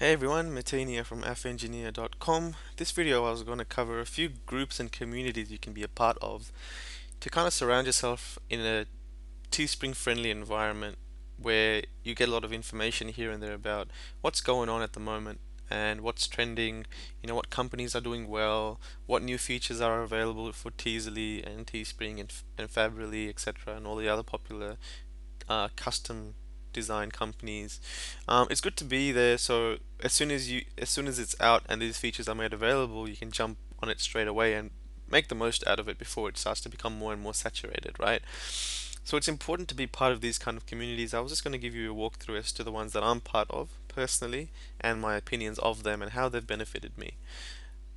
Hey everyone, Mateen here from AffEngineer.com. This video I was going to cover a few groups and communities you can be a part of to kind of surround yourself in a Teespring friendly environment where you get a lot of information here and there about what's going on at the moment and what's trending, what companies are doing well, what new features are available for Teasely and Teespring and Fabrily, etc., and all the other popular custom design companies. It's good to be there, so as soon as it's out and these features are made available, you can jump on it straight away and make the most out of it before it starts to become more and more saturated, right? So it's important to be part of these kind of communities. I was just going to give you a walkthrough as to the ones that I'm part of personally and my opinions of them and how they've benefited me.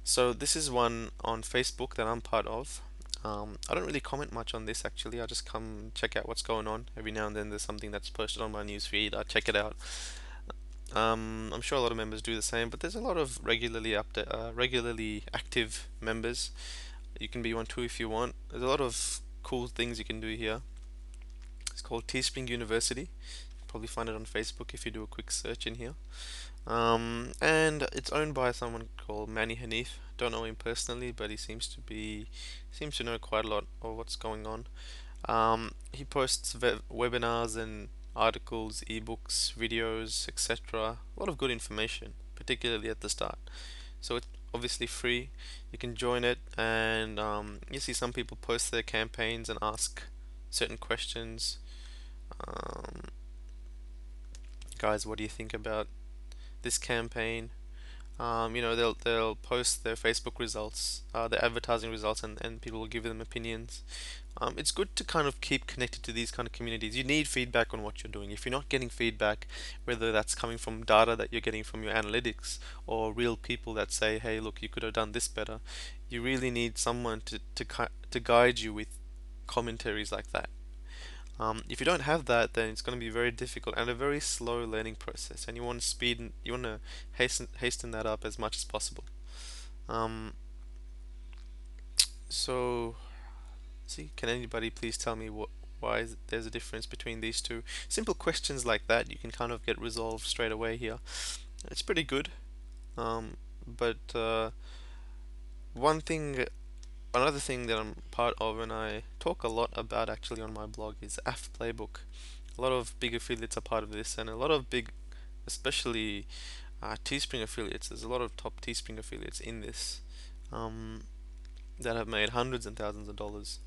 So this is one on Facebook that I'm part of. I don't really comment much on this actually. I just come check out what's going on. Every now and then there's something that's posted on my news feed. I check it out. I'm sure a lot of members do the same, but there's a lot of regularly active members. You can be one too if you want. There's a lot of cool things you can do here. It's called Teespring University. Probably find it on Facebook if you do a quick search in here. And it's owned by someone called Manny Hanif. Don't know him personally, but he seems to know quite a lot of what's going on. He posts webinars and articles, ebooks, videos, etc. A lot of good information, particularly at the start. So it's obviously free. You can join it, and you see some people post their campaigns and ask certain questions. Um, Guys, what do you think about this campaign? They'll post their Facebook results, their advertising results, and people will give them opinions. It's good to kind of keep connected to these kind of communities. You need feedback on what you're doing. If you're not getting feedback, whether that's coming from data that you're getting from your analytics or real people that say, "Hey, look, you could have done this better," you really need someone to guide you with commentaries like that. If you don't have that, then it's going to be very difficult and a very slow learning process. And you want to hasten that up as much as possible. Um, so, see, can anybody please tell me there's a difference between these two? Simple questions like that you can kind of get resolved straight away here. It's pretty good. But one thing Another thing that I'm part of and I talk a lot about actually on my blog is AF Playbook. A lot of big affiliates are part of this, and a lot of big, especially Teespring affiliates. There's a lot of top Teespring affiliates in this um, that have made hundreds and thousands of dollars.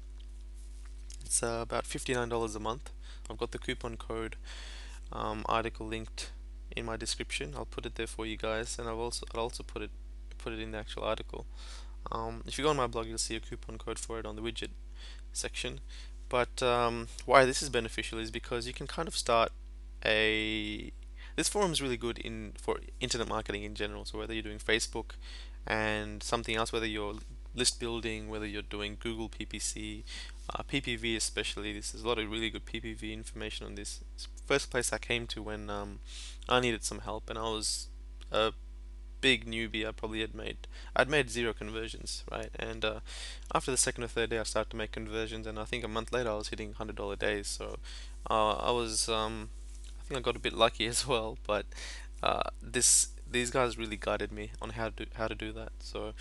It's about $59 a month. I've got the coupon code article linked in my description. I'll put it there for you guys, and I'll also put it in the actual article. If you go on my blog, you'll see a coupon code for it on the widget section. But why this is beneficial is because you can kind of start a. This forum is really good for internet marketing in general. So whether you're doing Facebook and something else, whether you're list building, whether you're doing Google PPC, PPV especially, this is a lot of really good PPV information on this. It's the first place I came to when I needed some help, and I was a big newbie. I'd made zero conversions, right? And after the second or third day, I started to make conversions, and I think a month later, I was hitting $100 days. So I think I got a bit lucky as well. But these guys really guided me on how to do that. So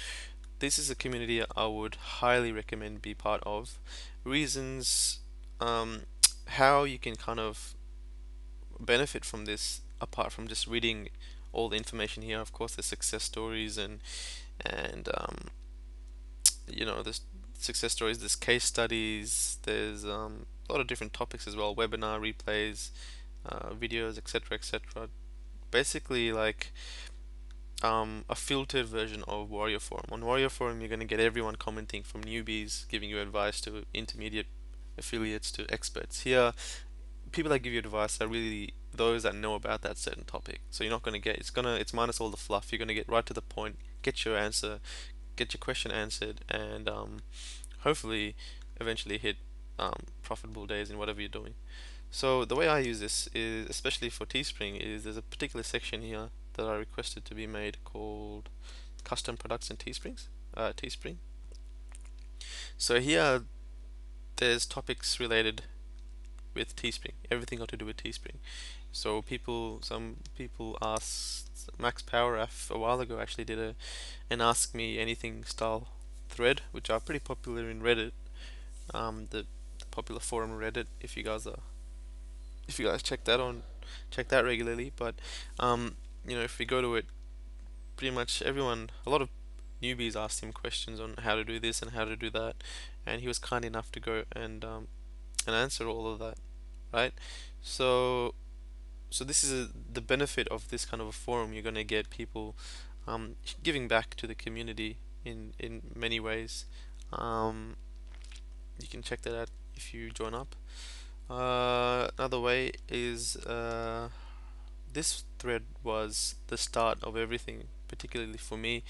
this is a community I would highly recommend be part of. Reasons, um, how you can kind of benefit from this apart from just reading all the information here. Of course, there's success stories and there's success stories, there's case studies, there's a lot of different topics as well, webinar replays, videos, etc., etc. Basically, like a filtered version of Warrior Forum. On Warrior Forum, you're going to get everyone commenting from newbies, giving you advice to intermediate affiliates to experts. Here, people that give you advice are really those that know about that certain topic. So you're not going to get it's minus all the fluff. You're going to get right to the point, get your question answered, and hopefully eventually hit profitable days in whatever you're doing. So the way I use this is, especially for Teespring, is there's a particular section here that I requested to be made called Custom Products and Teespring. So here there's topics related with Teespring. Everything got to do with Teespring. So some people asked Max Poweraf a while ago actually did an Ask Me Anything style thread, which are pretty popular in Reddit. The popular forum Reddit. If you guys check that regularly. But if we go to it, pretty much a lot of newbies asked him questions on how to do this and how to do that, and he was kind enough to go and answer all of that, right? So this is the benefit of this kind of a forum. You're gonna get people giving back to the community in many ways. Um, you can check that out if you join up. Another way is this thread was the start of everything, particularly for me.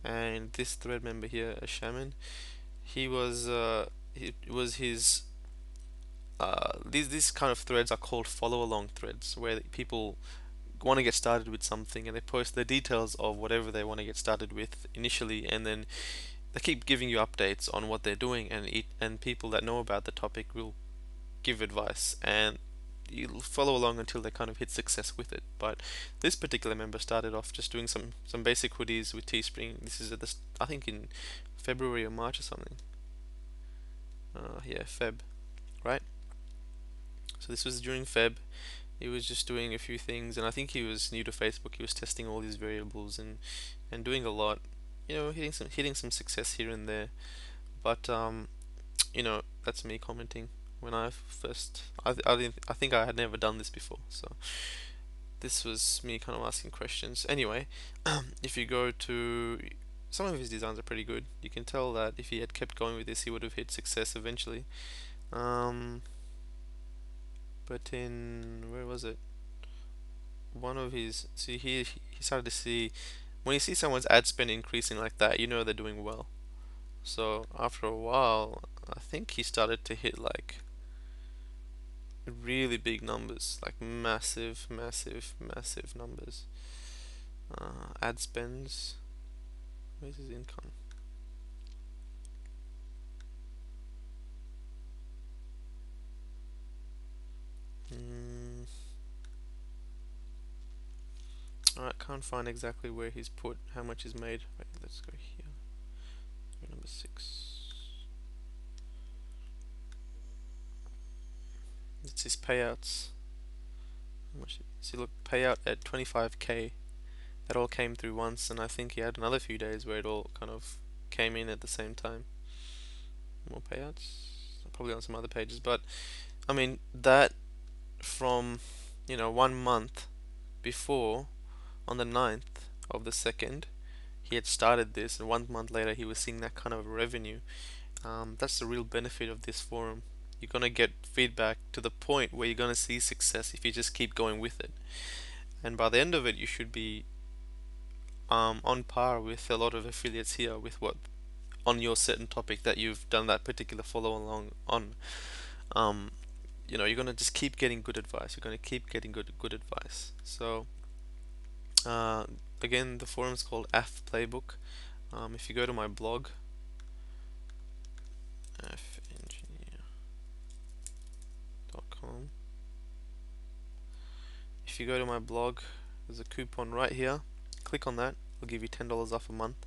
And this thread member here, a shaman, he was it was his these kind of threads are called follow along threads, where people want to get started with something and they post the details of whatever they want to get started with initially, and then they keep giving you updates on what they're doing, and people that know about the topic will give advice, and you'll follow along until they kind of hit success with it. But this particular member started off just doing some basic hoodies with Teespring. This is I think in February or March or something. Yeah, Feb, right? So this was during Feb. He was just doing a few things, and I think he was new to Facebook. He was testing all these variables and doing a lot. Hitting some success here and there. But that's me commenting. When I first, I didn't, I think I had never done this before, so this was me kind of asking questions. Anyway, if you go to some of his designs are pretty good. You can tell that if he had kept going with this, he would have hit success eventually. Um, but in where was it? One of his, see he started to see when you see someone's ad spend increasing like that, you know they're doing well. So after a while, I think he started to hit like really big numbers, like massive, massive, massive numbers. Ad spends. Where's his income? Mm, Alright, can't find exactly where he's put how much he's made. Wait, let's go here. Number 6. It's his payouts. How much? See, look, payout at 25k. That all came through once, and I think he had another few days where it all kind of came in at the same time. More payouts, probably on some other pages, but I mean that from 1 month before, on the 9th of the second, he had started this, and 1 month later he was seeing that kind of revenue. That's the real benefit of this forum. You're gonna get feedback to the point where you're gonna see success if you just keep going with it. And by the end of it, you should be on par with a lot of affiliates here with what on your certain topic that you've done that particular follow along on. Um, you're gonna just keep getting good advice. You're gonna keep getting good advice. So uh, again, the forum's called AF Playbook. If you go to my blog, AffEngineer.com. If you go to my blog, there's a coupon right here. Click on that. It'll give you $10 off a month.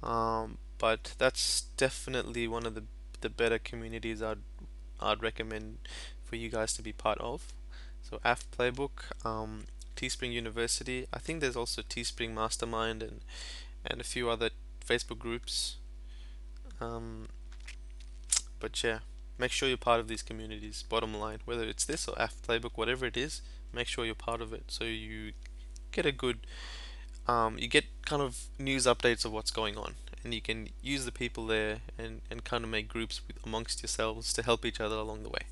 But that's definitely one of the better communities I'd recommend for you guys to be part of. So AF Playbook, Teespring University. I think there's also Teespring Mastermind and a few other Facebook groups. Um, but yeah, make sure you're part of these communities. Bottom line, whether it's this or AF Playbook, whatever it is, make sure you're part of it so you get a good you get kind of news updates of what's going on, and you can use the people there and kind of make groups amongst yourselves to help each other along the way.